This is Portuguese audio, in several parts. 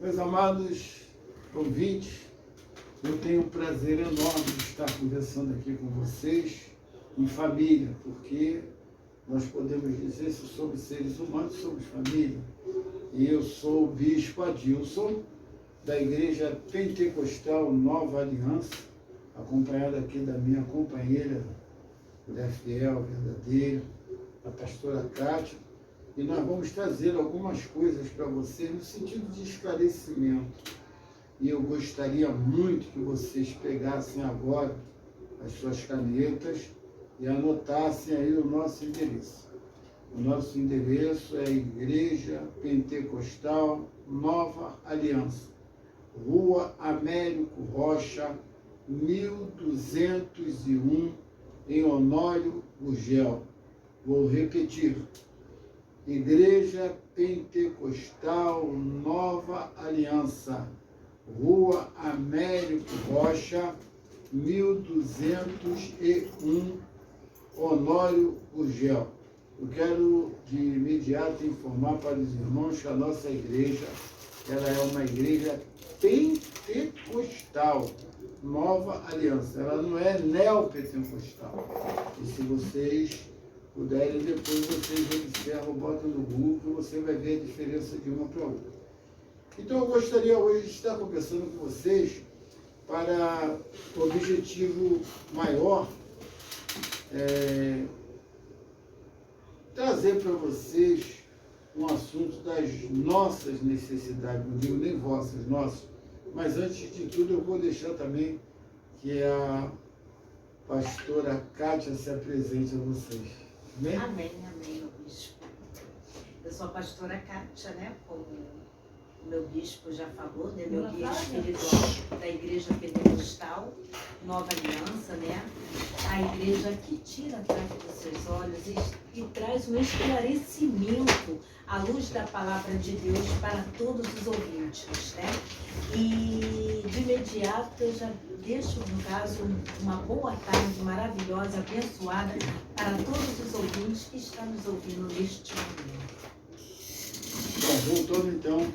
Meus amados ouvintes, eu tenho um prazer enorme de estar conversando aqui com vocês em família, porque nós podemos dizer, se somos seres humanos, somos família. E eu sou o Bispo Adilson, da Igreja Pentecostal Nova Aliança, acompanhado aqui da minha companheira, mulher fiel, verdadeira, a pastora Kátia, e nós vamos trazer algumas coisas para vocês no sentido de esclarecimento. E eu gostaria muito que vocês pegassem agora as suas canetas e anotassem aí o nosso endereço. O nosso endereço é a Igreja Pentecostal Nova Aliança, Rua Américo Rocha, 1201, em Honório Gurgel. Vou repetir. Igreja Pentecostal Nova Aliança, Rua Américo Rocha, 1201, Honório Gurgel. Eu quero de imediato informar para os irmãos que a nossa igreja, ela é uma igreja pentecostal, Nova Aliança. Ela não é neopentecostal. E se vocês puderem, depois vocês observam, botam no Google, que você vai ver a diferença de uma para outra. Então eu gostaria hoje de estar conversando com vocês para o objetivo maior, trazer para vocês um assunto das nossas necessidades, não digo nem vossas, nossas. Mas antes de tudo eu vou deixar também que a pastora Kátia se apresente a vocês. Amém? Amém, amém, meu bispo. Eu sou a pastora Kátia, né? Como o meu bispo já falou, né? Meu guia espiritual da Igreja Pentecostal Nova Aliança, né? A igreja que tira a trave dos seus olhos e traz um esclarecimento à luz da palavra de Deus para todos os ouvintes, né? E de imediato eu já deixo, no caso, uma boa tarde maravilhosa, abençoada para todos os ouvintes que estão nos ouvindo neste momento. Bom, voltando então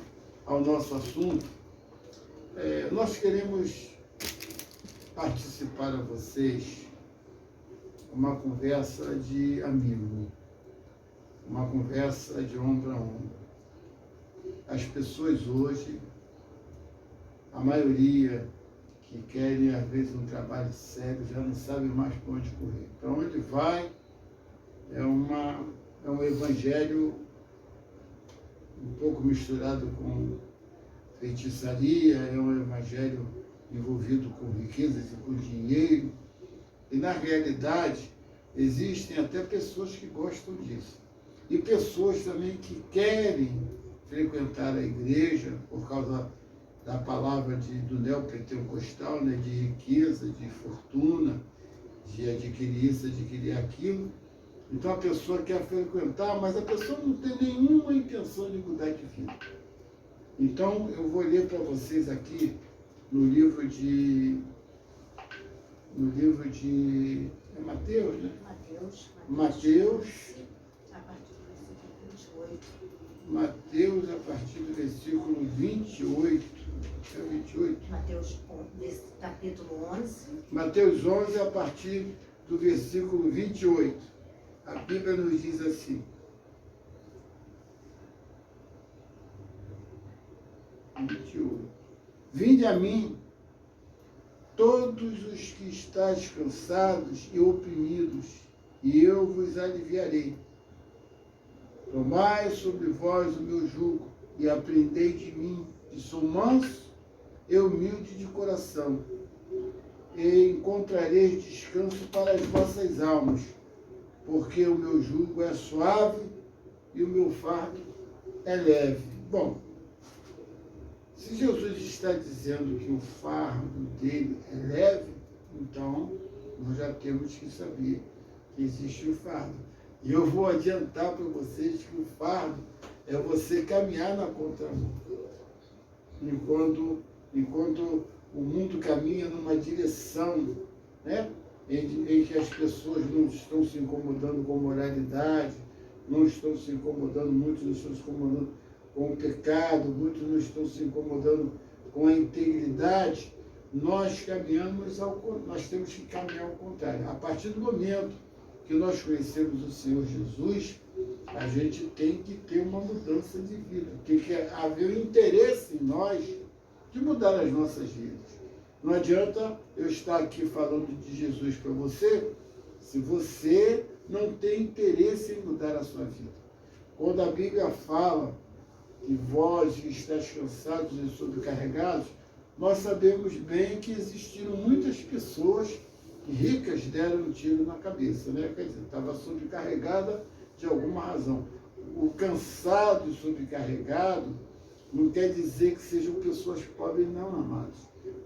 ao nosso assunto, nós queremos participar a vocês uma conversa de amigo, uma conversa de ombro a ombro. As pessoas hoje, a maioria que querem às vezes um trabalho sério, já não sabem mais para onde correr. Para onde vai é um evangelho um pouco misturado com feitiçaria, é um evangelho envolvido com riquezas e com dinheiro. E, na realidade, existem até pessoas que gostam disso. E pessoas também que querem frequentar a igreja por causa da palavra do neopentecostal, né, de riqueza, de fortuna, de adquirir isso, adquirir aquilo. Então, a pessoa quer frequentar, mas a pessoa não tem nenhuma intenção de mudar de vida. Então, eu vou ler para vocês aqui no livro de é Mateus, né? Mateus, a partir do versículo 28. Mateus, a partir do versículo 28. É 28? Mateus, capítulo 11. Mateus 11, a partir do versículo 28. A Bíblia nos diz assim: 28. Vinde a mim, todos os que estáis cansados e oprimidos, e eu vos aliviarei. Tomai sobre vós o meu jugo, e aprendei de mim, que sou manso e humilde de coração, e encontrareis descanso para as vossas almas, porque o meu jugo é suave e o meu fardo é leve. Bom, se Jesus está dizendo que o fardo dele é leve, então nós já temos que saber que existe o fardo. E eu vou adiantar para vocês que o fardo é você caminhar na contramão. Enquanto o mundo caminha numa direção, né, em que as pessoas não estão se incomodando com moralidade, não estão se incomodando, muitos não estão se incomodando com o pecado, muitos não estão se incomodando com a integridade, nós temos que caminhar ao contrário. A partir do momento que nós conhecemos o Senhor Jesus, a gente tem que ter uma mudança de vida. Tem que haver o interesse em nós de mudar as nossas vidas. Não adianta eu estar aqui falando de Jesus para você, se você não tem interesse em mudar a sua vida. Quando a Bíblia fala que vós que estáis cansados e sobrecarregados, nós sabemos bem que existiram muitas pessoas ricas deram um tiro na cabeça, né? Quer dizer, estava sobrecarregada de alguma razão. O cansado e sobrecarregado não quer dizer que sejam pessoas pobres, não, amados.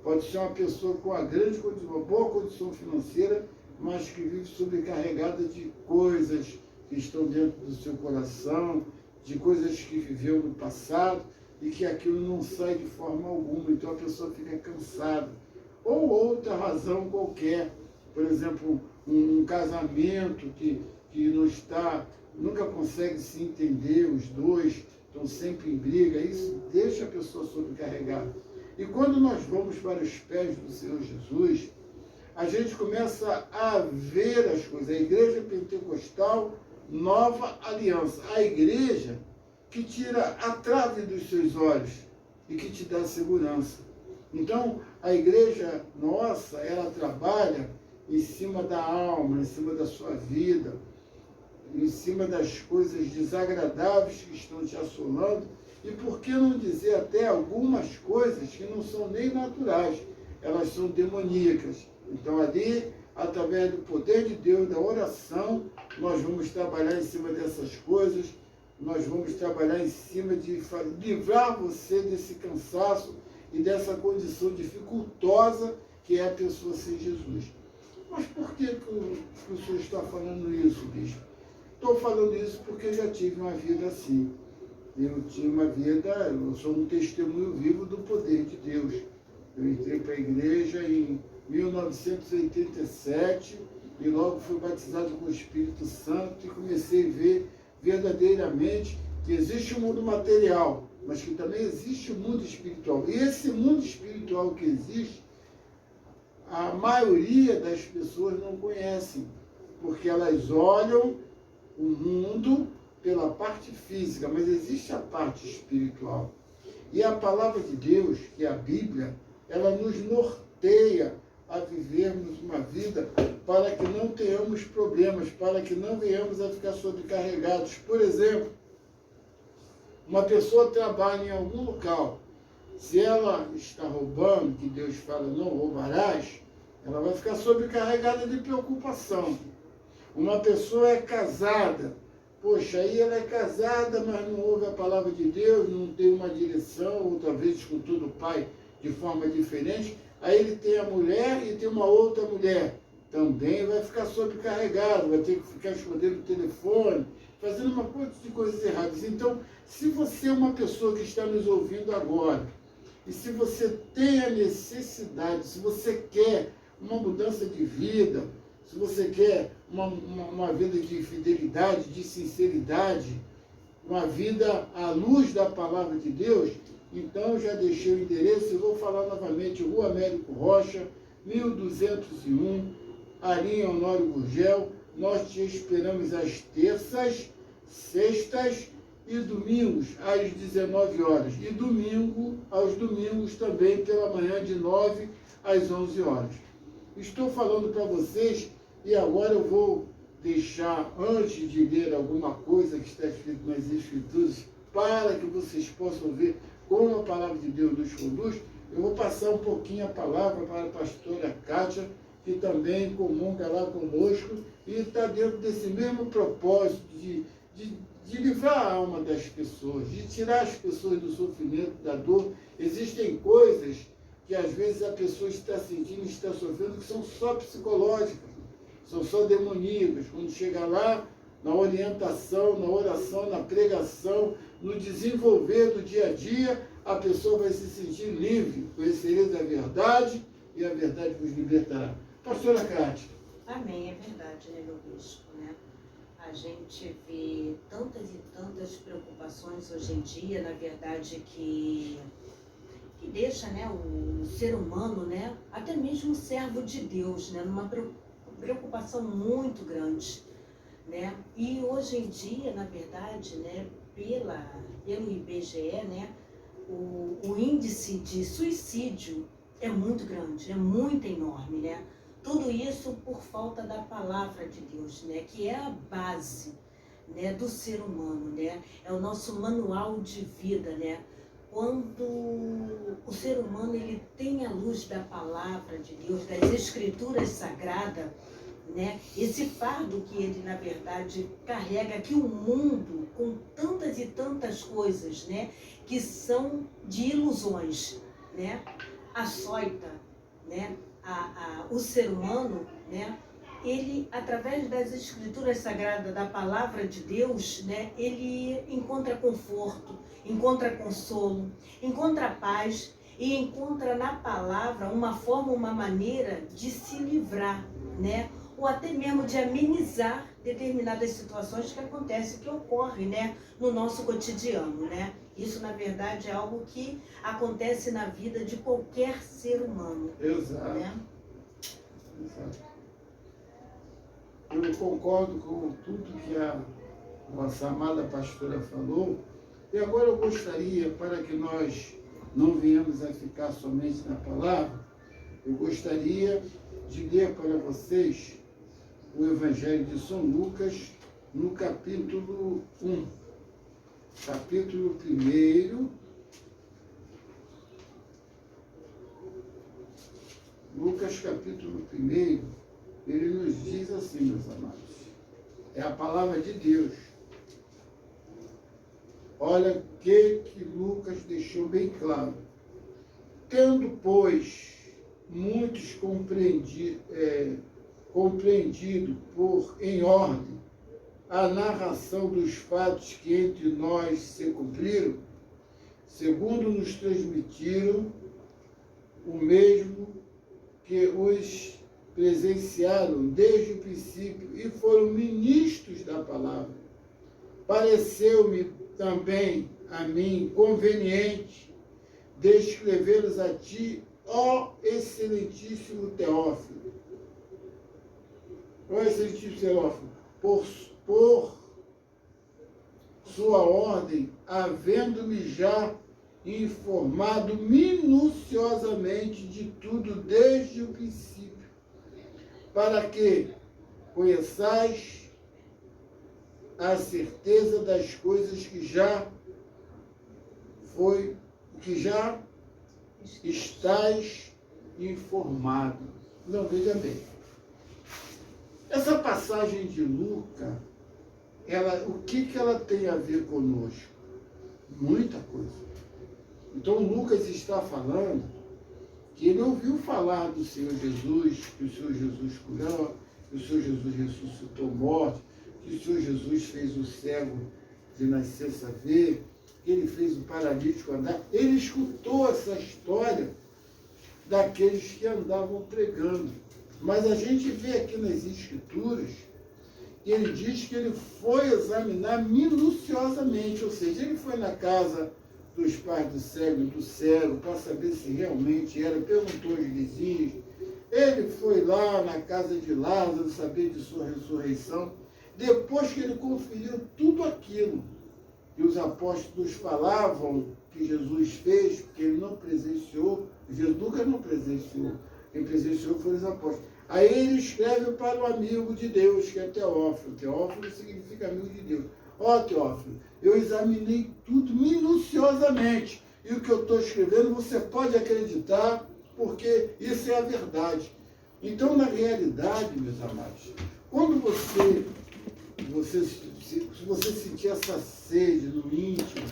Pode ser uma pessoa com uma boa condição financeira, mas que vive sobrecarregada de coisas que estão dentro do seu coração, de coisas que viveu no passado e que aquilo não sai de forma alguma. Então a pessoa fica cansada. Ou outra razão qualquer. Por exemplo, um casamento que nunca consegue se entender, os dois estão sempre em briga, isso deixa a pessoa sobrecarregada. E quando nós vamos para os pés do Senhor Jesus, a gente começa a ver as coisas. A igreja pentecostal, nova aliança. A igreja que tira a trave dos seus olhos e que te dá segurança. Então, a igreja nossa, ela trabalha em cima da alma, em cima da sua vida, em cima das coisas desagradáveis que estão te assolando, e por que não dizer até algumas coisas que não são nem naturais, elas são demoníacas. Então ali, através do poder de Deus, da oração, nós vamos trabalhar em cima dessas coisas, nós vamos trabalhar em cima de livrar você desse cansaço e dessa condição dificultosa que é a pessoa sem Jesus. Mas por que o senhor está falando isso, bispo? Estou falando isso porque eu já tive uma vida assim. Eu tinha uma vida, eu sou um testemunho vivo do poder de Deus. Eu entrei para a igreja em 1987 e logo fui batizado com o Espírito Santo e comecei a ver verdadeiramente que existe um mundo material, mas que também existe um mundo espiritual. E esse mundo espiritual que existe, a maioria das pessoas não conhecem, porque elas olham o mundo pela parte física, mas existe a parte espiritual. E a palavra de Deus, que é a Bíblia, ela nos norteia a vivermos uma vida para que não tenhamos problemas, para que não venhamos a ficar sobrecarregados. Por exemplo, uma pessoa trabalha em algum local, se ela está roubando, que Deus fala, não roubarás, ela vai ficar sobrecarregada de preocupação. Uma pessoa é casada, poxa, aí ela é casada, mas não ouve a palavra de Deus, não tem uma direção, ou talvez com todo o pai de forma diferente, aí ele tem a mulher e tem uma outra mulher, também vai ficar sobrecarregado, vai ter que ficar escondendo o telefone, fazendo uma coisa de coisas erradas. Então, se você é uma pessoa que está nos ouvindo agora, e se você tem a necessidade, se você quer uma mudança de vida, se você quer uma vida de fidelidade, de sinceridade, uma vida à luz da palavra de Deus, então já deixei o endereço e vou falar novamente, Rua Américo Rocha, 1201, ali em Honório Gurgel. Nós te esperamos às terças, sextas e domingos, às 19 horas. E aos domingos também pela manhã, de 9 às 11 horas. Estou falando para vocês e agora eu vou deixar, antes de ler alguma coisa que está escrito nas Escrituras, para que vocês possam ver como a palavra de Deus nos conduz, eu vou passar um pouquinho a palavra para a pastora Kátia, que também comunga lá conosco e está dentro desse mesmo propósito de livrar a alma das pessoas, de tirar as pessoas do sofrimento, da dor. Existem coisas que às vezes a pessoa está sentindo, está sofrendo, que são só psicológicas, são só demoníacas. Quando chega lá, na orientação, na oração, na pregação, no desenvolver do dia a dia, a pessoa vai se sentir livre. Conhecereis a verdade e a verdade vos libertará. Pastora Kátia. Amém, é verdade, né, meu bispo, né? a gente vê tantas e tantas preocupações hoje em dia, na verdade, que deixa, né, o ser humano, né, até mesmo o servo de Deus, né, numa preocupação muito grande, né? E hoje em dia, na verdade, né, pelo IBGE, né, o índice de suicídio é muito grande, é muito enorme, né? Tudo isso por falta da palavra de Deus, né, que é a base, né, do ser humano, né? É o nosso manual de vida, né? Quando o ser humano ele tem a luz da palavra de Deus, das escrituras sagradas, né? Esse fardo que ele, na verdade, carrega aqui o mundo com tantas e tantas coisas, né? Que são de ilusões, né? Açoita, né? O ser humano, né? Ele, através das escrituras sagradas, da palavra de Deus, né? Ele encontra conforto, encontra consolo, encontra paz e encontra na palavra uma forma, uma maneira de se livrar, né? Ou até mesmo de amenizar determinadas situações que acontecem, que ocorrem, né, no nosso cotidiano, né? Isso, na verdade, é algo que acontece na vida de qualquer ser humano. Exato. Né? Exato. Eu concordo com tudo que a nossa amada pastora falou. E agora eu gostaria, para que nós não venhamos a ficar somente na palavra, eu gostaria de ler para vocês o Evangelho de São Lucas, no capítulo 1. Capítulo 1. Lucas, capítulo 1, ele nos diz assim, meus amados. É a palavra de Deus. Olha o que Lucas deixou bem claro. Tendo, pois, muitos compreendido por em ordem a narração dos fatos que entre nós se cumpriram, segundo nos transmitiram o mesmo que os presenciaram desde o princípio e foram ministros da palavra. Pareceu-me também a mim conveniente descrevê-los a ti, ó excelentíssimo Teófilo. Ó excelentíssimo Teófilo, por sua ordem, havendo-me já informado minuciosamente de tudo desde o princípio, para que conheçais a certeza das coisas que já estáis informados. Não, veja bem. Essa passagem de Lucas, o que ela tem a ver conosco? Muita coisa. Então, Lucas está falando que ele ouviu falar do Senhor Jesus, que o Senhor Jesus curou, que o Senhor Jesus ressuscitou morto, que o Senhor Jesus fez o cego de nascença ver, que ele fez o paralítico andar. Ele escutou essa história daqueles que andavam pregando. Mas a gente vê aqui nas Escrituras que ele diz que ele foi examinar minuciosamente, ou seja, ele foi na casa dos pais do cego e do cego para saber se realmente era, perguntou aos vizinhos, ele foi lá na casa de Lázaro saber de sua ressurreição. Depois que ele conferiu tudo aquilo que os apóstolos falavam que Jesus fez, porque ele não presenciou, Jesus nunca não presenciou, quem presenciou foram os apóstolos. Aí ele escreve para o amigo de Deus, que é Teófilo. Teófilo significa amigo de Deus. Ó, Teófilo, eu examinei tudo minuciosamente. E o que eu estou escrevendo, você pode acreditar, porque isso é a verdade. Então, na realidade, meus amados, quando se você sentir essa sede no íntimo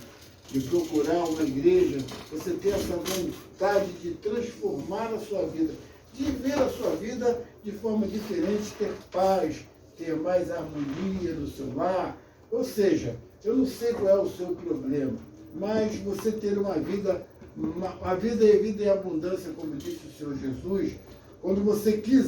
de procurar uma igreja, você ter essa vontade de transformar a sua vida, de ver a sua vida de forma diferente, ter paz, ter mais harmonia no seu lar. Ou seja, eu não sei qual é o seu problema, mas você ter uma vida em abundância, como disse o Senhor Jesus, quando você que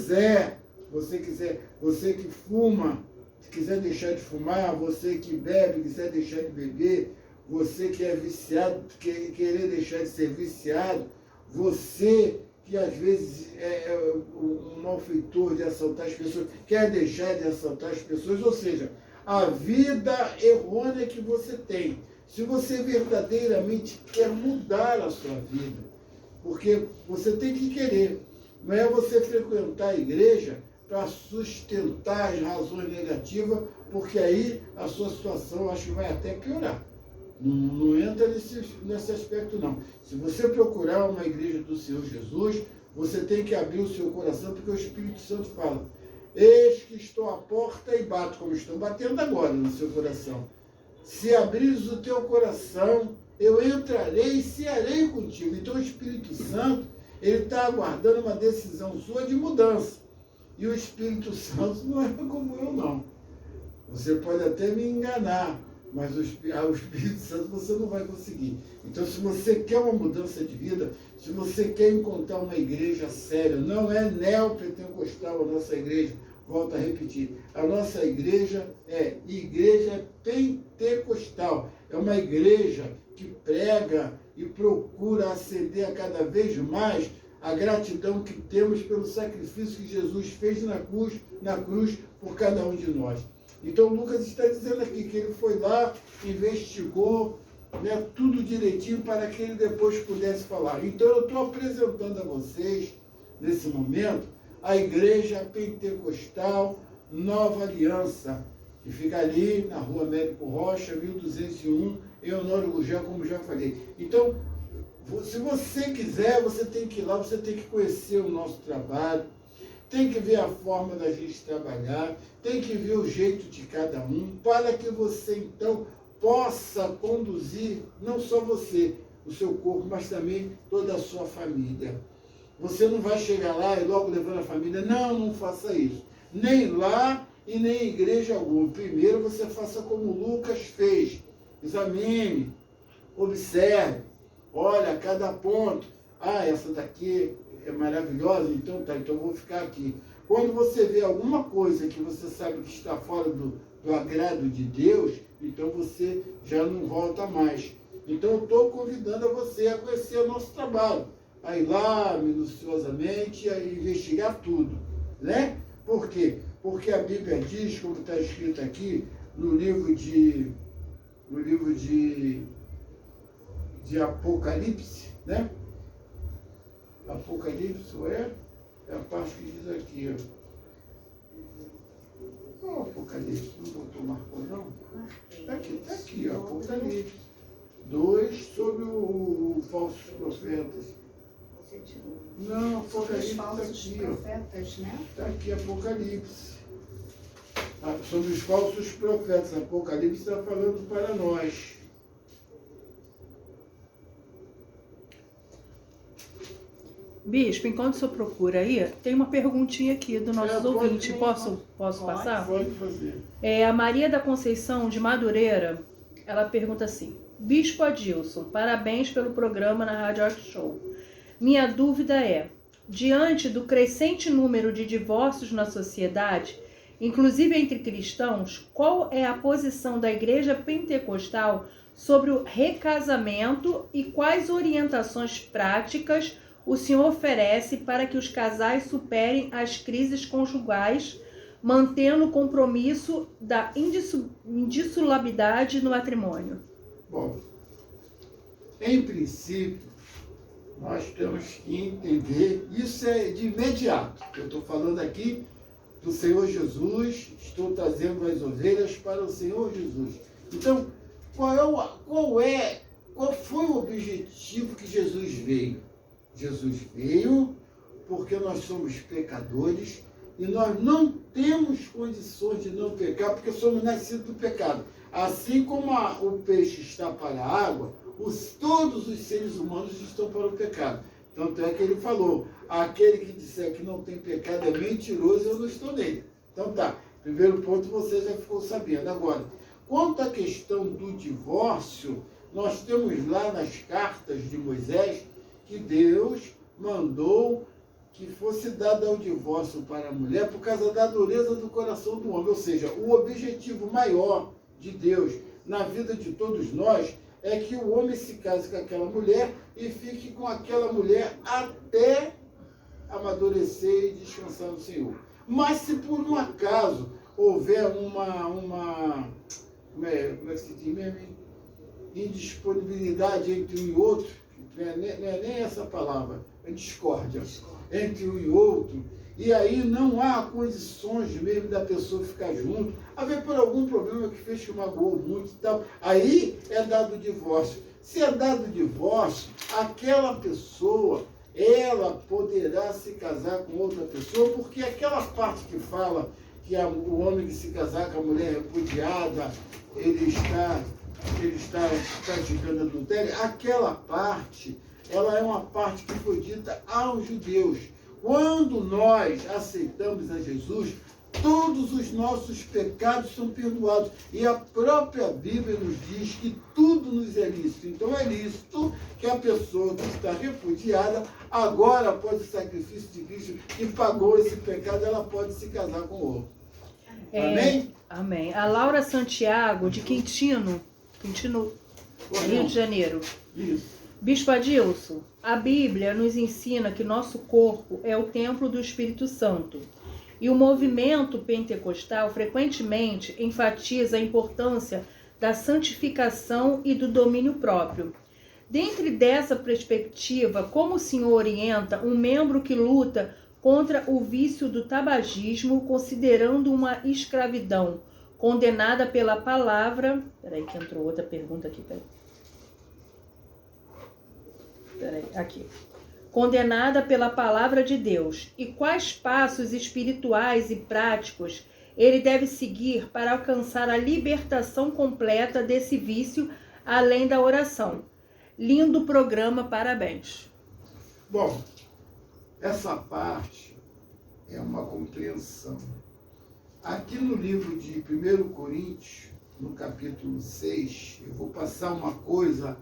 fuma, Se quiser deixar de fumar, você que bebe, quiser deixar de beber, você que é viciado, querer deixar de ser viciado, você que às vezes é um malfeitor de assaltar as pessoas, quer deixar de assaltar as pessoas, ou seja, a vida errônea que você tem. Se você verdadeiramente quer mudar a sua vida, porque você tem que querer, não é você frequentar a igreja para sustentar as razões negativas, porque aí a sua situação acho que vai até piorar. Não entra nesse aspecto, não. Se você procurar uma igreja do Senhor Jesus, você tem que abrir o seu coração, porque o Espírito Santo fala: eis que estou à porta e bato, como estou batendo agora no seu coração. Se abrires o teu coração, eu entrarei e cearei contigo. Então o Espírito Santo, ele está aguardando uma decisão sua de mudança. E o Espírito Santo não é como eu, não. Você pode até me enganar, mas o Espírito Santo você não vai conseguir. Então, se você quer uma mudança de vida, se você quer encontrar uma igreja séria, não é neopentecostal a nossa igreja, volto a repetir, a nossa igreja é igreja pentecostal. É uma igreja que prega e procura acender a cada vez mais a gratidão que temos pelo sacrifício que Jesus fez na cruz por cada um de nós. Então, Lucas está dizendo aqui que ele foi lá, investigou, né, tudo direitinho para que ele depois pudesse falar. Então, eu estou apresentando a vocês, nesse momento, a Igreja Pentecostal Nova Aliança, que fica ali na Rua Américo Rocha, 1201, em Honório Gurgel, como já falei. Então, se você quiser, você tem que ir lá, você tem que conhecer o nosso trabalho, tem que ver a forma da gente trabalhar, tem que ver o jeito de cada um, para que você, então, possa conduzir, não só você, o seu corpo, mas também toda a sua família. Você não vai chegar lá e logo levando a família. Não, não faça isso. Nem lá e nem em igreja alguma. Primeiro você faça como Lucas fez. Examine, observe, olha cada ponto. Ah, essa daqui é maravilhosa, então tá, então eu vou ficar aqui. Quando você vê alguma coisa que você sabe que está fora do agrado de Deus, então você já não volta mais. Então eu estou convidando a você a conhecer o nosso trabalho, a ir lá minuciosamente, a investigar tudo, né? Por quê? Porque a Bíblia diz, como está escrito aqui, no livro de Apocalipse, né? Apocalipse é a parte que diz aqui, ó. Não, Apocalipse, não botou marcou, não? Está aqui, ó, Apocalipse 2 sobre os falsos profetas. Não, Apocalipse está aqui, profetas, né? Está aqui, Apocalipse. Sobre os falsos profetas. Apocalipse está falando para nós. Bispo, enquanto o senhor procura aí, tem uma perguntinha aqui do nosso ouvinte. Posso passar? Pode fazer. A Maria da Conceição, de Madureira, ela pergunta assim: Bispo Adilson, parabéns pelo programa na Rádio Art Show. Minha dúvida é, diante do crescente número de divórcios na sociedade, inclusive entre cristãos, qual é a posição da Igreja Pentecostal sobre o recasamento e quais orientações práticas o senhor oferece para que os casais superem as crises conjugais, mantendo o compromisso da indissolubilidade no matrimônio? Bom, em princípio, nós temos que entender, isso é de imediato. Eu estou falando aqui do Senhor Jesus, estou trazendo as ovelhas para o Senhor Jesus. Então, qual foi o objetivo que Jesus veio? Jesus veio porque nós somos pecadores e nós não temos condições de não pecar porque somos nascidos do pecado. Assim como o peixe está para a água, todos os seres humanos estão para o pecado. Tanto é que ele falou, aquele que disser que não tem pecado é mentiroso, eu não estou nele. Então tá, primeiro ponto você já ficou sabendo. Agora, quanto à questão do divórcio, nós temos lá nas cartas de Moisés que Deus mandou que fosse dada ao divórcio para a mulher por causa da dureza do coração do homem. Ou seja, o objetivo maior de Deus na vida de todos nós é que o homem se case com aquela mulher e fique com aquela mulher até amadurecer e descansar no Senhor. Mas se por um acaso houver como é que se diz mesmo? Indisponibilidade entre um e outro, não é nem essa palavra, é discórdia entre um e outro, e aí não há condições mesmo da pessoa ficar junto, haver por algum problema que fez que magoou muito e tal, aí é dado o divórcio. Se é dado o divórcio, aquela pessoa, ela poderá se casar com outra pessoa, porque aquela parte que fala que o homem que se casar com a mulher repudiada, ele está praticando adultério, aquela parte, ela é uma parte que foi dita aos judeus. Quando nós aceitamos a Jesus, todos os nossos pecados são perdoados. E a própria Bíblia nos diz que tudo nos é lícito. Então é lícito que a pessoa que está repudiada, agora, após o sacrifício de Cristo, que pagou esse pecado, ela pode se casar com o outro. Amém? Amém. A Laura Santiago, de Quintino, Rio de Janeiro. Isso. Bispo Adilson, a Bíblia nos ensina que nosso corpo é o templo do Espírito Santo. E o movimento pentecostal frequentemente enfatiza a importância da santificação e do domínio próprio. Dentro dessa perspectiva, como o senhor orienta um membro que luta contra o vício do tabagismo, considerando uma escravidão condenada pela palavra... Peraí que entrou outra pergunta aqui, aqui. Condenada pela palavra de Deus. E quais passos espirituais e práticos ele deve seguir para alcançar a libertação completa desse vício, além da oração? Lindo programa, parabéns. Bom, essa parte é uma compreensão. Aqui no livro de 1 Coríntios, no capítulo 6, eu vou passar uma coisa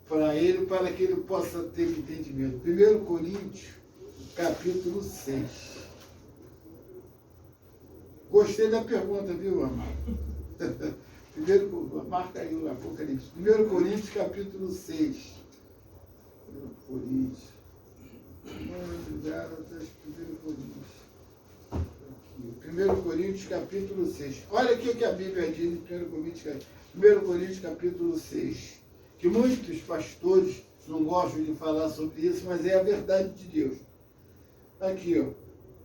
para ele, para que ele possa ter entendimento. 1 Coríntios, capítulo 6. Gostei da pergunta, viu, amado? Marca aí o Apocalipse. 1 Coríntios, capítulo 6. 1 Coríntios. 1 Coríntios, capítulo 6. Olha aqui o que a Bíblia diz em 1 Coríntios, capítulo 6. Que muitos pastores não gostam de falar sobre isso, mas é a verdade de Deus. Aqui, ó,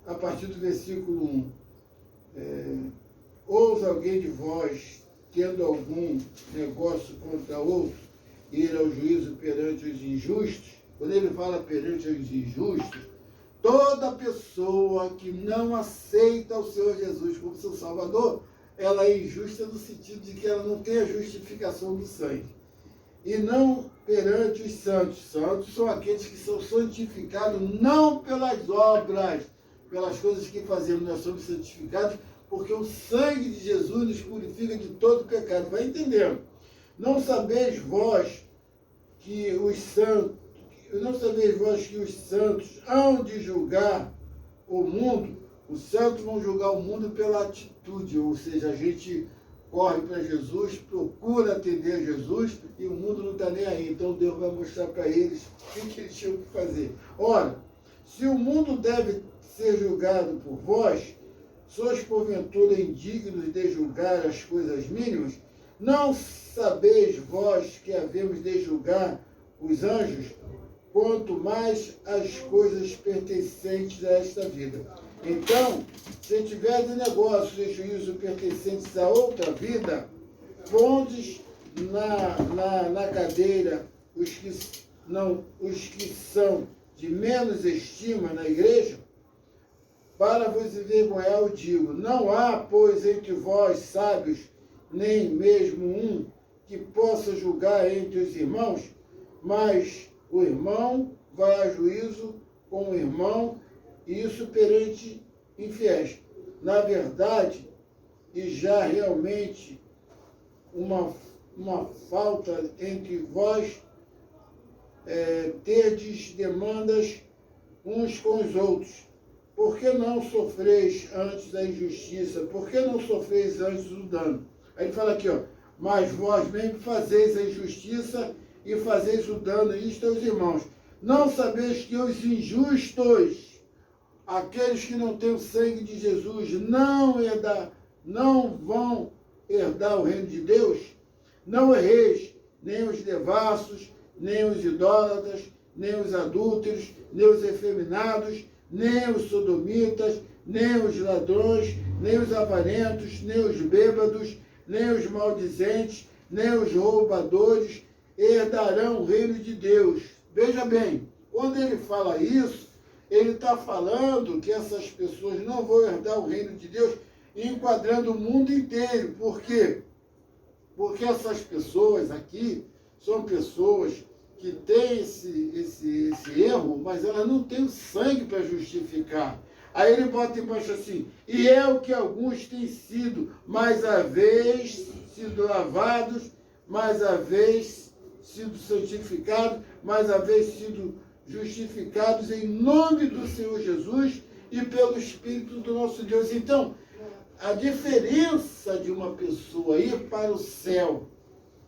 a partir do versículo 1. Ousa alguém de vós, tendo algum negócio contra outro, ir ao juízo perante os injustos? Quando ele fala perante os injustos, toda pessoa que não aceita o Senhor Jesus como seu Salvador, ela é injusta no sentido de que ela não tem a justificação do sangue. E não perante os santos. Santos são aqueles que são santificados não pelas obras, pelas coisas que fazemos. Nós somos santificados porque o sangue de Jesus nos purifica de todo pecado. Vai entendendo? Não sabeis vós que os santos hão de julgar o mundo? Os santos vão julgar o mundo pela atitude, ou seja, a gente corre para Jesus, procura atender a Jesus e o mundo não está nem aí. Então Deus vai mostrar para eles o que eles tinham que fazer. Ora, se o mundo deve ser julgado por vós, sois porventura indignos de julgar as coisas mínimas? Não sabeis vós que havemos de julgar os anjos? Quanto mais as coisas pertencentes a esta vida. Então, se tiver de negócios e juízo pertencentes a outra vida, pondes na cadeira os que são de menos estima na igreja, para vos envergonhar, eu digo, não há, pois, entre vós sábios, nem mesmo um que possa julgar entre os irmãos, mas o irmão vai a juízo com o irmão, e isso perante infiéis. Na verdade, e já realmente uma falta entre vós, terdes demandas uns com os outros. Por que não sofreis antes a injustiça? Por que não sofreis antes o dano? Aí ele fala aqui, ó, mas vós mesmo fazeis a injustiça e fazeis o dano a isto aos irmãos. Não sabeis que os injustos, aqueles que não têm o sangue de Jesus, não vão herdar o reino de Deus? Não erreis, nem os devassos, nem os idólatras, nem os adúlteros, nem os efeminados, nem os sodomitas, nem os ladrões, nem os avarentos, nem os bêbados, nem os maldizentes, nem os roubadores herdarão o reino de Deus. Veja bem, quando ele fala isso, ele está falando que essas pessoas não vão herdar o reino de Deus, enquadrando o mundo inteiro. Por quê? Porque essas pessoas aqui são pessoas que têm esse erro, mas elas não têm o sangue para justificar. Aí ele bota embaixo assim, e é o que alguns têm sido, mais a vez sido lavados, mais a vez sido santificados, mais a vez sido justificados em nome do Senhor Jesus e pelo Espírito do nosso Deus. Então, a diferença de uma pessoa ir para o céu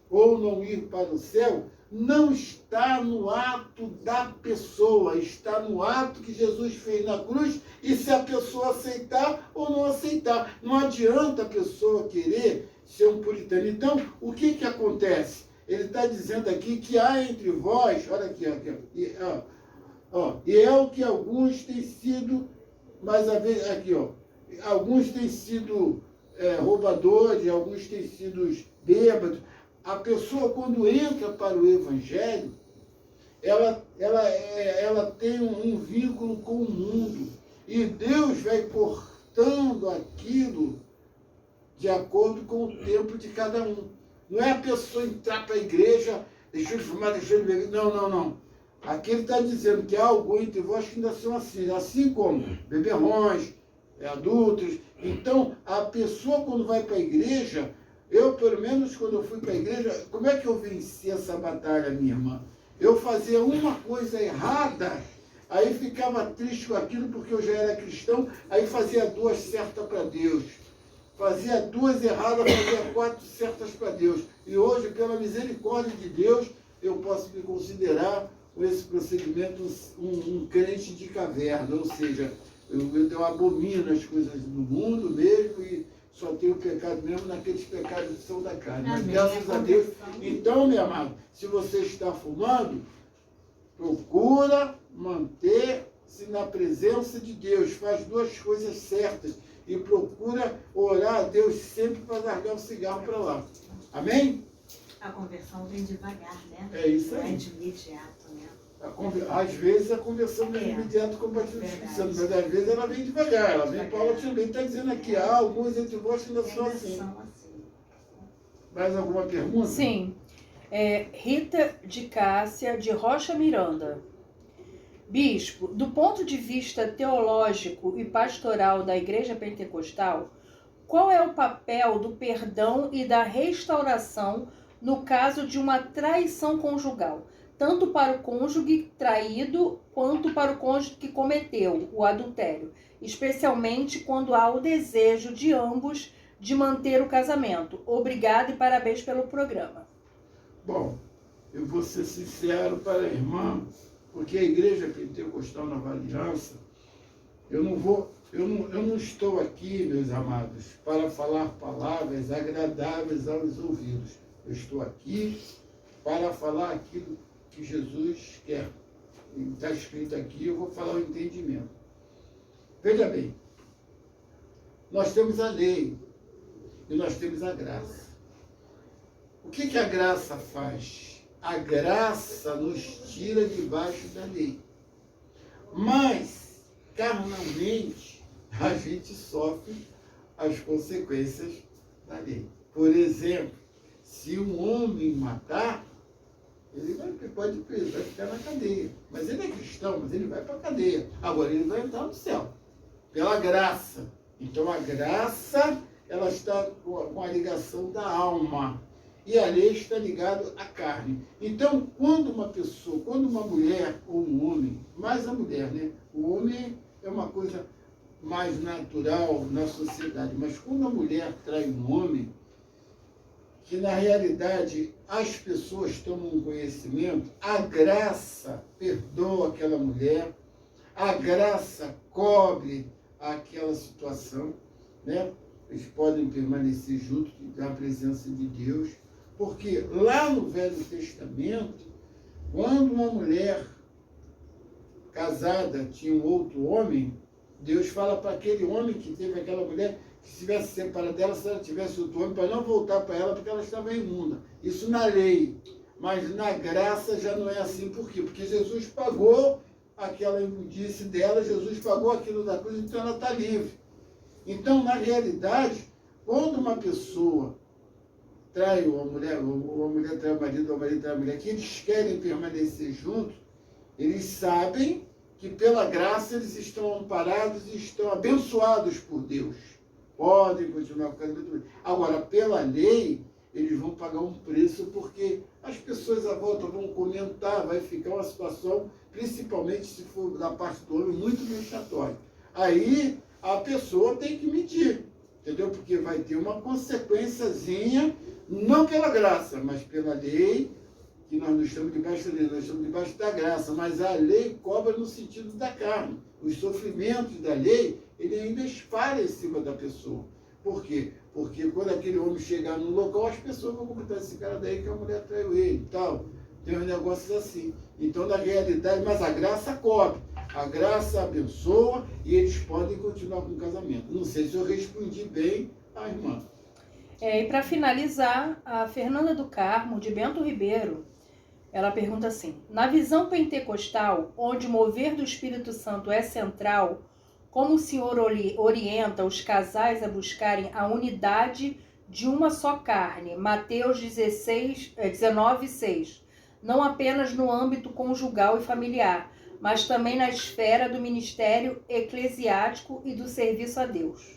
ou não ir para o céu não está no ato da pessoa, está no ato que Jesus fez na cruz e se a pessoa aceitar ou não aceitar. Não adianta a pessoa querer ser um puritano. Então, o que acontece? Ele está dizendo aqui que há entre vós, olha aqui, e é o que alguns têm sido, mas aqui, alguns têm sido roubadores, alguns têm sido bêbados. A pessoa, quando entra para o Evangelho, ela tem um vínculo com o mundo. E Deus vai cortando aquilo de acordo com o tempo de cada um. Não é a pessoa entrar para a igreja, deixou de fumar, deixou de beber. Não. Aqui ele está dizendo que há alguns entre vós que ainda são assim como beberrões, adultos. Então, a pessoa, quando vai para a igreja, eu, pelo menos, quando eu fui para a igreja, como é que eu venci essa batalha, minha irmã? Eu fazia uma coisa errada, aí ficava triste com aquilo porque eu já era cristão, aí fazia 2 certas para Deus. Fazia 2 erradas, fazia 4 certas para Deus. E hoje, pela misericórdia de Deus, eu posso me considerar, com esse procedimento, um crente de caverna. Ou seja, eu abomino as coisas do mundo mesmo e só tenho pecado mesmo naqueles pecados que são da carne. Mas graças a Deus. Então, meu amado, se você está fumando, procura manter-se na presença de Deus. Faz 2 coisas certas. E procura orar a Deus sempre para largar o cigarro para lá. Amém? A conversão vem devagar, né? É isso aí. Não é de imediato, né? Às vezes a conversão vem de imediato com o batismo do Espírito Santo, mas às vezes ela vem devagar. Ela vem, Paulo também está dizendo aqui, há alguns entre vós que ainda são assim. Mais alguma pergunta? Sim. Rita de Cássia, de Rocha Miranda. Bispo, do ponto de vista teológico e pastoral da Igreja Pentecostal, qual é o papel do perdão e da restauração no caso de uma traição conjugal, tanto para o cônjuge traído quanto para o cônjuge que cometeu o adultério, especialmente quando há o desejo de ambos de manter o casamento? Obrigada e parabéns pelo programa. Bom, eu vou ser sincero para a irmã, porque a Igreja Pentecostal Nova Aliança, eu não estou aqui, meus amados, para falar palavras agradáveis aos ouvidos. Eu estou aqui para falar aquilo que Jesus quer. Está escrito aqui, eu vou falar o entendimento. Veja bem, nós temos a lei e nós temos a graça. O que a graça faz? A graça nos tira debaixo da lei. Mas, carnalmente, a gente sofre as consequências da lei. Por exemplo, se um homem matar, ele pode ficar na cadeia. Mas ele é cristão, mas ele vai para a cadeia. Agora ele vai entrar no céu, pela graça. Então a graça, ela está com a ligação da alma. E a lei está ligada à carne. Então, quando uma pessoa, quando uma mulher ou um homem, mais a mulher, né? O homem é uma coisa mais natural na sociedade, mas quando a mulher trai um homem, que na realidade as pessoas tomam conhecimento, a graça perdoa aquela mulher, a graça cobre aquela situação, né? Eles podem permanecer juntos na presença de Deus, porque lá no Velho Testamento, quando uma mulher casada tinha um outro homem, Deus fala para aquele homem que teve aquela mulher que se tivesse separado dela, se ela tivesse outro homem, para não voltar para ela, porque ela estava imunda. Isso na lei. Mas na graça já não é assim. Por quê? Porque Jesus pagou aquela imundice dela, Jesus pagou aquilo da cruz, então ela está livre. Então, na realidade, quando uma pessoa trai uma mulher, ou a mulher trai o marido, ou o marido trai a mulher, que eles querem permanecer juntos, eles sabem que pela graça eles estão amparados e estão abençoados por Deus. Podem continuar com o casamento. Agora, pela lei, eles vão pagar um preço, porque as pessoas à volta vão comentar, vai ficar uma situação, principalmente se for da parte do homem, muito vexatória. Aí a pessoa tem que medir, entendeu? Porque vai ter uma consequênciazinha, não pela graça, mas pela lei, que nós não estamos debaixo da lei, nós estamos debaixo da graça, mas a lei cobra no sentido da carne. Os sofrimentos da lei, ele ainda espalha em cima da pessoa. Por quê? Porque quando aquele homem chegar no local, as pessoas vão comentar, esse cara daí que a mulher traiu ele e tal. Tem uns negócios assim. Então, na realidade, mas a graça cobre. A graça abençoa e eles podem continuar com o casamento. Não sei se eu respondi bem à irmã. E para finalizar, a Fernanda do Carmo, de Bento Ribeiro, ela pergunta assim: na visão pentecostal, onde o mover do Espírito Santo é central, como o Senhor orienta os casais a buscarem a unidade de uma só carne? Mateus 19:6. Não apenas no âmbito conjugal e familiar, mas também na esfera do ministério eclesiástico e do serviço a Deus.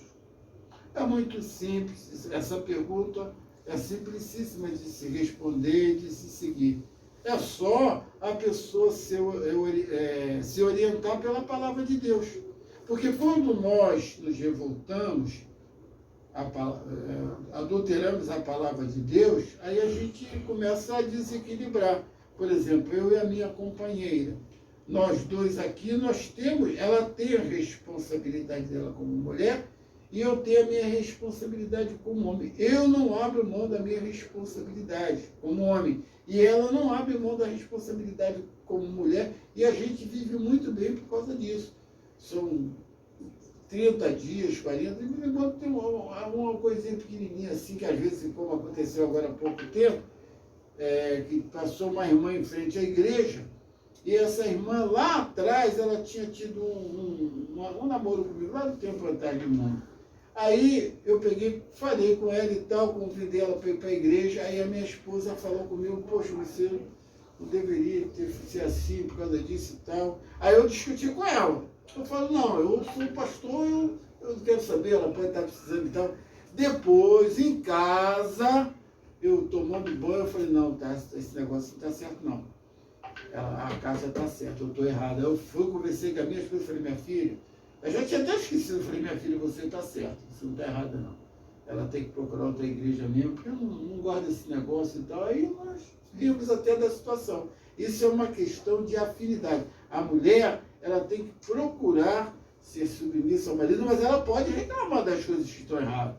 É muito simples. Essa pergunta é simplicíssima de se responder e de se seguir. É só a pessoa se orientar pela palavra de Deus. Porque quando nós nos revoltamos, adulteramos a palavra de Deus, aí a gente começa a desequilibrar. Por exemplo, eu e a minha companheira, nós dois aqui, ela tem a responsabilidade dela como mulher e eu tenho a minha responsabilidade como homem. Eu não abro mão da minha responsabilidade como homem e ela não abre mão da responsabilidade como mulher, e a gente vive muito bem por causa disso. São 30 dias, 40, e enquanto tem uma coisinha pequenininha assim, que às vezes, como aconteceu agora há pouco tempo, que passou uma irmã em frente à igreja, e essa irmã lá atrás, ela tinha tido um namoro comigo, lá no tempo atrás de um ano. Aí eu falei com ela e tal, convidei ela para ir para a igreja, aí a minha esposa falou comigo: poxa, você não deveria ser assim por causa disso e tal. Aí eu discuti com ela. Eu falo: não, eu sou pastor, eu não quero saber, ela pode estar precisando e tal. Depois, em casa, eu tomando banho, eu falei: não, tá, esse negócio não está certo, não. A casa está certa, eu estou errado. Eu conversei com a minha esposa e falei: minha filha, eu já tinha até esquecido, eu falei: minha filha, você está certa, você não está errada, não. Ela tem que procurar outra igreja mesmo, porque eu não gosto desse negócio e tal. Aí nós vimos até da situação. Isso é uma questão de afinidade. A mulher, ela tem que procurar ser submissa ao marido, mas ela pode reclamar das coisas que estão erradas.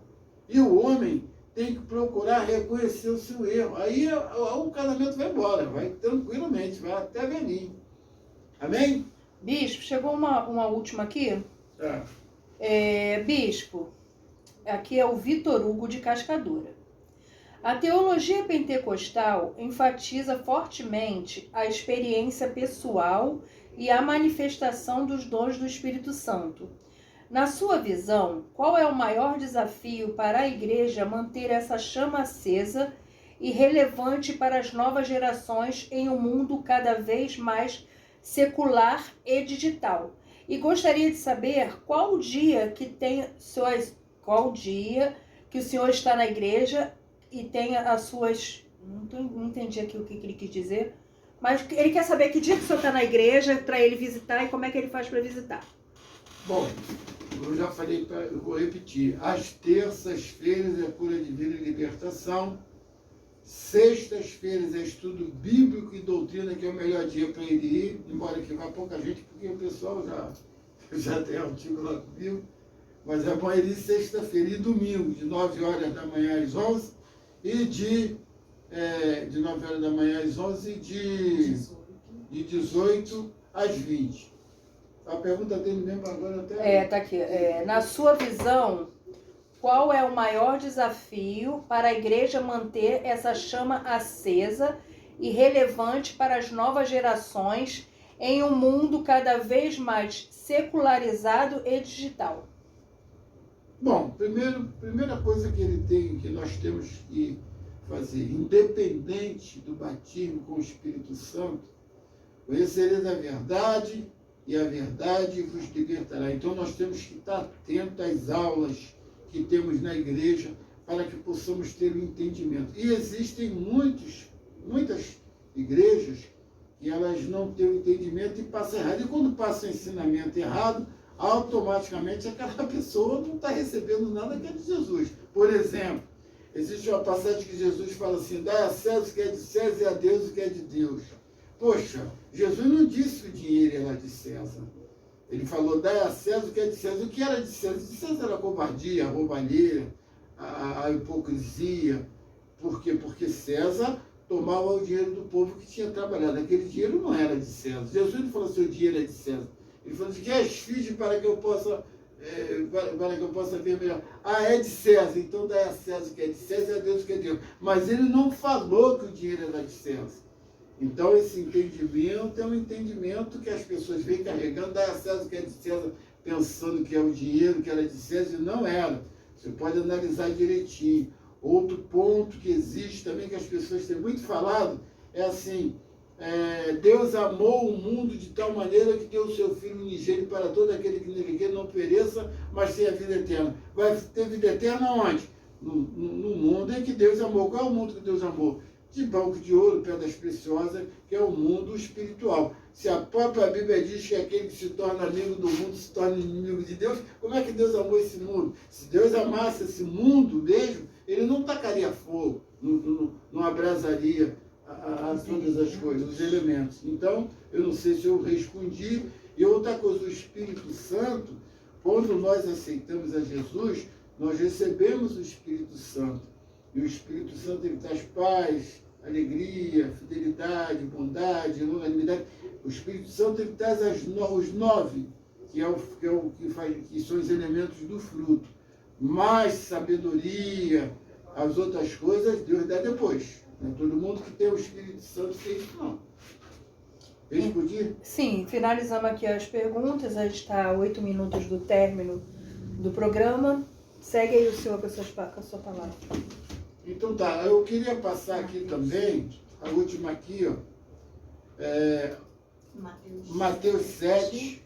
E o homem tem que procurar reconhecer o seu erro. Aí o casamento vai embora, vai tranquilamente, vai até velhinho. Amém? Bispo, chegou uma última aqui. Bispo, aqui é o Vitor Hugo de Cascadura. A teologia pentecostal enfatiza fortemente a experiência pessoal e a manifestação dos dons do Espírito Santo. Na sua visão, qual é o maior desafio para a igreja manter essa chama acesa e relevante para as novas gerações em um mundo cada vez mais secular e digital? E gostaria de saber qual dia que o senhor está na igreja e tem as suas... Não entendi aqui o que ele quis dizer. Mas ele quer saber que dia que o senhor está na igreja para ele visitar e como é que ele faz para visitar. Bom, eu já falei, eu vou repetir. Às terças-feiras é cura divina e libertação. Sextas-feiras é estudo bíblico e doutrina, que é o melhor dia para ele ir, embora que vá pouca gente, porque o pessoal já tem artigo lá comigo. Mas é bom ele ir sexta-feira e domingo, de 9 horas da manhã às 11, e de 9 horas da manhã às 11 de 18 às 20. A pergunta dele mesmo agora até... Tá aqui. Na sua visão, qual é o maior desafio para a igreja manter essa chama acesa e relevante para as novas gerações em um mundo cada vez mais secularizado e digital? Bom, primeira coisa que nós temos que fazer, independente do batismo com o Espírito Santo, conhecereis a verdade e a verdade vos libertará. Então nós temos que estar atentos às aulas que temos na igreja para que possamos ter o entendimento. E existem muitas igrejas que elas não têm o entendimento e passam errado. E quando passa o ensinamento errado, automaticamente aquela pessoa não está recebendo nada que é de Jesus. Por exemplo, existe uma passagem que Jesus fala assim: dai a César o que é de César e a Deus o que é de Deus. Poxa, Jesus não disse que o dinheiro era de César. Ele falou: dai a César o que é de César. O que era de César? De César era a covardia, a roubalheira, a hipocrisia. Por quê? Porque César tomava o dinheiro do povo que tinha trabalhado. Aquele dinheiro não era de César. Jesus não falou assim: o dinheiro é de César. Ele falou assim: que és filho para que eu possa ver melhor. Ah, é de César, então dá a César o que é de César e a Deus o que é de Deus. Mas ele não falou que o dinheiro era de César. Então esse entendimento é um entendimento que as pessoas vêm carregando, dá a César o que é de César, pensando que é o dinheiro que era de César, e não era. Você pode analisar direitinho. Outro ponto que existe também, que as pessoas têm muito falado, é assim: Deus amou o mundo de tal maneira que deu o seu Filho unigênito para todo aquele que nele quer não pereça, mas tenha vida eterna. Vai ter vida eterna onde? No mundo em que Deus amou. Qual é o mundo que Deus amou? De banco de ouro, pedras preciosas, que é o mundo espiritual. Se a própria Bíblia diz que aquele que se torna amigo do mundo se torna inimigo de Deus, como é que Deus amou esse mundo? Se Deus amasse esse mundo mesmo, ele não tacaria fogo, não abrasaria a todas as coisas, os elementos. Então, eu não sei se eu respondi. E outra coisa, o Espírito Santo, quando nós aceitamos a Jesus, nós recebemos o Espírito Santo. E o Espírito Santo, ele traz paz, alegria, fidelidade, bondade, longanimidade. O Espírito Santo, ele traz os 9, que são os elementos do fruto. Mais sabedoria, as outras coisas, Deus dá depois. Não é todo mundo que tem o Espírito Santo tem isso, não. Respondi? Sim, finalizamos aqui as perguntas. A gente está a 8 minutos do término do programa. Segue aí o senhor com a sua palavra. Então tá, eu queria passar aqui também, a última aqui, ó, Mateus 7,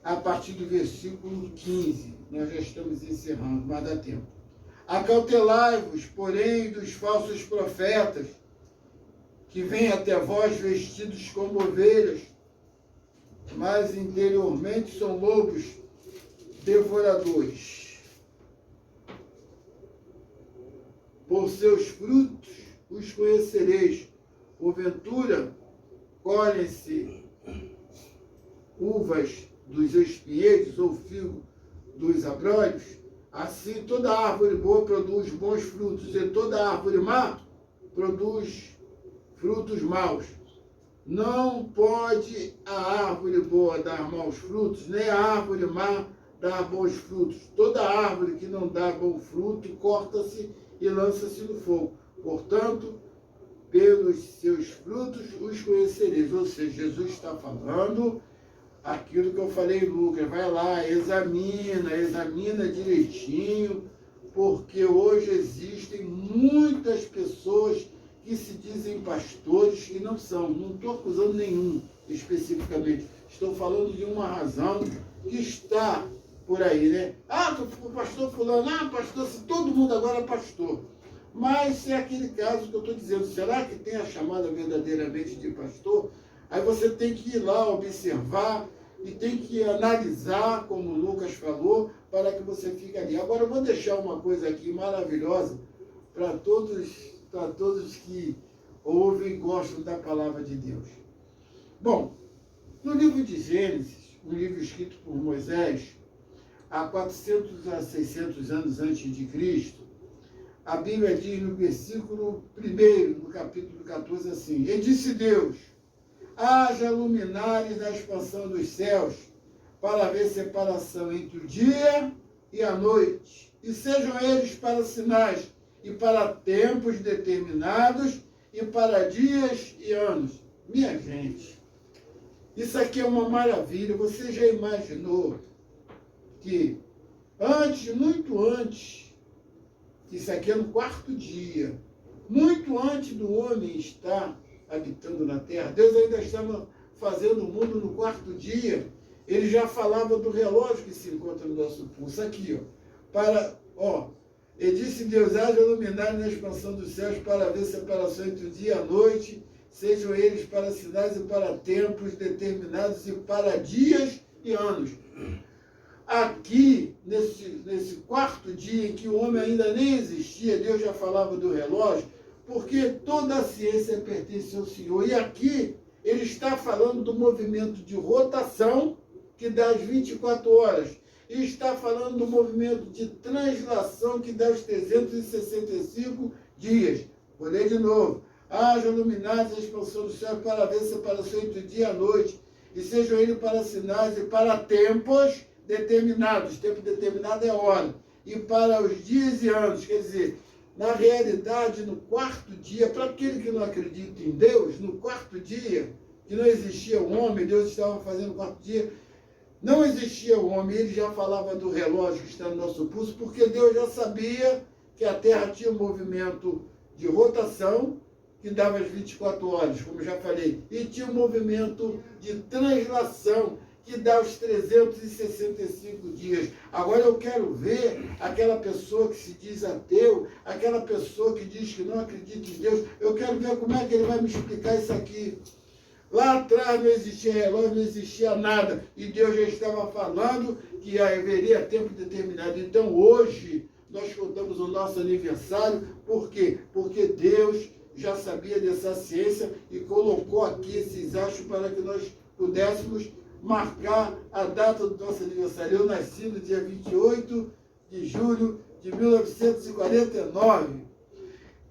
a partir do versículo 15. Nós já estamos encerrando, mas dá tempo. Acautelai-vos, porém, dos falsos profetas, que vêm até vós vestidos como ovelhas, mas interiormente são lobos devoradores. Por seus frutos os conhecereis. Porventura, colhem-se uvas dos espinheiros ou figo dos abrolhos? Assim, toda árvore boa produz bons frutos, e toda árvore má produz frutos maus. Não pode a árvore boa dar maus frutos, nem a árvore má dar bons frutos. Toda árvore que não dá bom fruto, corta-se e lança-se no fogo. Portanto, pelos seus frutos os conhecereis. Ou seja, Jesus está falando aquilo que eu falei em Lucas. Vai lá, examina direitinho, porque hoje existem muitas pessoas que se dizem pastores que não são. Não estou acusando nenhum especificamente. Estou falando de uma razão que está por aí, né? Ah, o pastor fulano, pastor, se todo mundo agora é pastor. Mas é aquele caso que eu estou dizendo, será que tem a chamada verdadeiramente de pastor? Aí você tem que ir lá observar e tem que analisar, como o Lucas falou, para que você fique ali. Agora eu vou deixar uma coisa aqui maravilhosa para todos que ouvem e gostam da palavra de Deus. Bom, no livro de Gênesis, um livro escrito por Moisés, há 400 a 600 anos antes de Cristo, a Bíblia diz no versículo 1, no capítulo 14, assim: E disse Deus, haja luminares na expansão dos céus, para haver separação entre o dia e a noite, e sejam eles para sinais, e para tempos determinados, e para dias e anos. Minha gente, isso aqui é uma maravilha. Você já imaginou que antes, muito antes, isso aqui é no 4º dia, muito antes do homem estar habitando na terra, Deus ainda estava fazendo o mundo no 4º dia. Ele já falava do relógio que se encontra no nosso pulso. Aqui, e disse Deus, haja luminário na expansão dos céus para haver separação entre o dia e a noite, sejam eles para sinais e para tempos determinados e para dias e anos. Aqui, nesse 4º dia em que o homem ainda nem existia, Deus já falava do relógio, porque toda a ciência pertence ao Senhor. E aqui ele está falando do movimento de rotação que dá as 24 horas. E está falando do movimento de translação que dá os 365 dias. Vou ler de novo. Haja luminares a expansão do céu para haver separação entre o dia e a noite, e sejam eles para sinais e para tempos determinados. Tempo determinado é hora. E para os dias e anos. Quer dizer, na realidade, no 4º dia, para aquele que não acredita em Deus, no 4º dia, que não existia o homem, Deus estava fazendo o 4º dia, não existia o homem, ele já falava do relógio que está no nosso pulso, porque Deus já sabia que a Terra tinha um movimento de rotação, que dava as 24 horas, como já falei, e tinha um movimento de translação, que dá os 365 dias. Agora eu quero ver aquela pessoa que se diz ateu, aquela pessoa que diz que não acredita em Deus, eu quero ver como é que ele vai me explicar isso aqui. Lá atrás não existia relógio, não existia nada, e Deus já estava falando que haveria tempo determinado. Então hoje nós contamos o nosso aniversário, por quê? Porque Deus já sabia dessa ciência e colocou aqui esses astros para que nós pudéssemos marcar a data do nosso aniversário. Eu nasci no dia 28 de julho de 1949.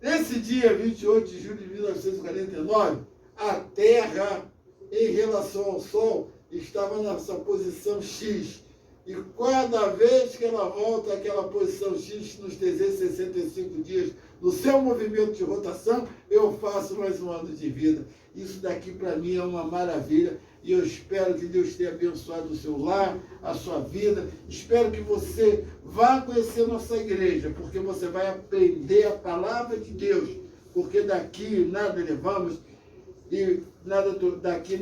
Nesse dia 28 de julho de 1949, a Terra, em relação ao Sol, estava na sua posição X. E cada vez que ela volta àquela posição X, nos 365 dias, no seu movimento de rotação, eu faço mais um ano de vida. Isso daqui para mim é uma maravilha. E eu espero que Deus tenha abençoado o seu lar, a sua vida. Espero que você vá conhecer nossa igreja, porque você vai aprender a palavra de Deus. Porque daqui nada levamos, e para aqui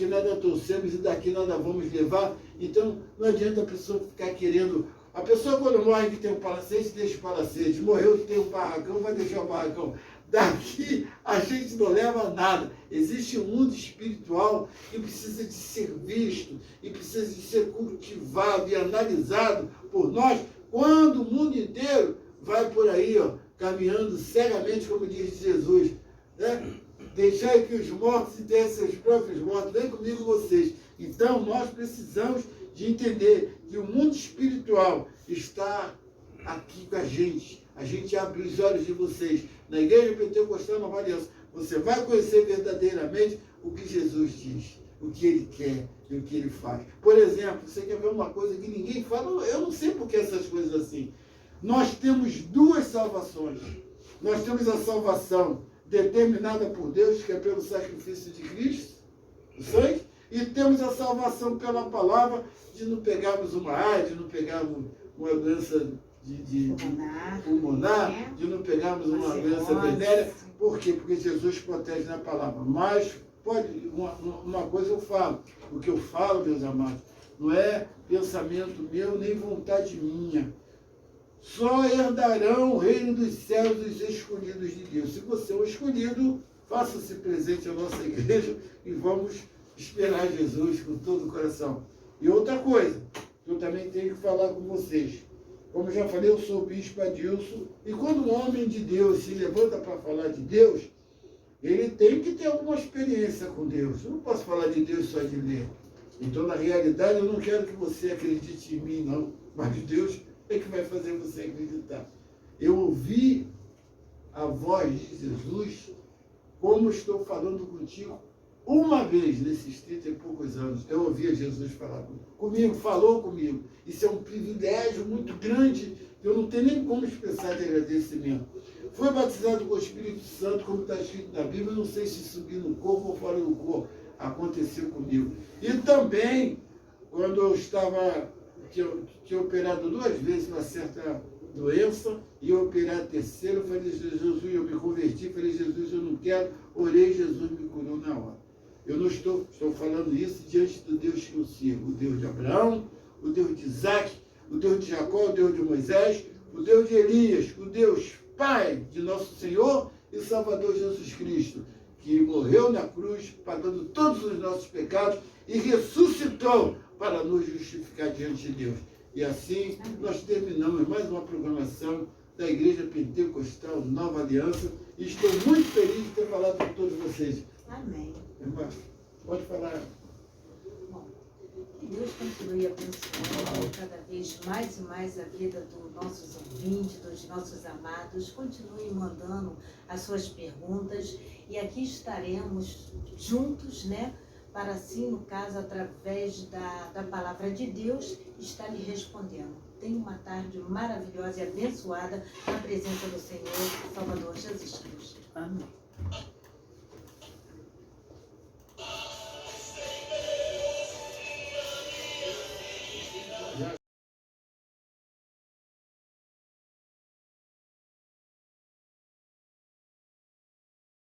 nada trouxemos, e daqui nada vamos levar. Então não adianta a pessoa ficar querendo. A pessoa quando morre que tem um palacete, deixa o palacete. Morreu que tem um barracão, vai deixar o barracão. Daqui a gente não leva nada. Existe um mundo espiritual que precisa de ser visto e precisa de ser cultivado e analisado por nós, quando o mundo inteiro vai por aí, caminhando cegamente, como diz Jesus, né? Deixai que os mortos enterrem seus próprios mortos. Vem comigo vocês. Então nós precisamos de entender que o mundo espiritual está aqui com a gente. A gente abre os olhos de vocês. Na Igreja Pentecostal Nova Aliança, você vai conhecer verdadeiramente o que Jesus diz, o que Ele quer e o que Ele faz. Por exemplo, você quer ver uma coisa que ninguém fala? Eu não sei por que essas coisas assim. Nós temos duas salvações. Nós temos a salvação determinada por Deus, que é pelo sacrifício de Cristo, o sangue, e temos a salvação pela palavra, de não pegarmos uma AIDS, de não pegarmos uma doença de pulmonar, de não pegarmos uma doença venérea. Por quê? Porque Jesus protege na palavra. Mas uma coisa eu falo, o que eu falo, meus amados, não é pensamento meu nem vontade minha. só herdarão o reino dos céus os escolhidos de Deus. Se você é um escolhido, faça-se presente à nossa igreja e vamos esperar Jesus com todo o coração. E outra coisa, eu também tenho que falar com vocês. Como já falei, eu sou o bispo Adilson, e quando um homem de Deus se levanta para falar de Deus, ele tem que ter alguma experiência com Deus. Eu não posso falar de Deus só de ler. Então, na realidade, eu não quero que você acredite em mim, não. Mas Deus é que vai fazer você acreditar. Eu ouvi a voz de Jesus, como estou falando contigo, uma vez nesses 30 e poucos anos. Eu ouvia Jesus falar comigo, falou comigo. Isso é um privilégio muito grande, eu não tenho nem como expressar de agradecimento. Foi batizado com o Espírito Santo, como está escrito na Bíblia, não sei se subir no corpo ou fora do corpo. Aconteceu comigo. E também, quando eu estava, tinha operado 2 vezes uma certa doença, e eu operar a terceira, eu falei, Jesus, eu me converti, falei, Jesus, eu não quero, orei, Jesus me curou na hora. Eu não estou falando isso diante do Deus que eu sirvo, o Deus de Abraão, o Deus de Isaac, o Deus de Jacó, o Deus de Moisés, o Deus de Elias, o Deus Pai de nosso Senhor e Salvador Jesus Cristo, que morreu na cruz, pagando todos os nossos pecados e ressuscitou para nos justificar diante de Deus. E assim nós terminamos mais uma programação da Igreja Pentecostal Nova Aliança e estou muito feliz de ter falado com todos vocês. Amém. Irmã, pode falar. Bom, que Deus continue abençoando cada vez mais e mais a vida dos nossos ouvintes, dos nossos amados. Continue mandando as suas perguntas e aqui estaremos juntos, né? Para assim, no caso, através da palavra de Deus, estar lhe respondendo. Tenha uma tarde maravilhosa e abençoada na presença do Senhor Salvador Jesus Cristo. Amém.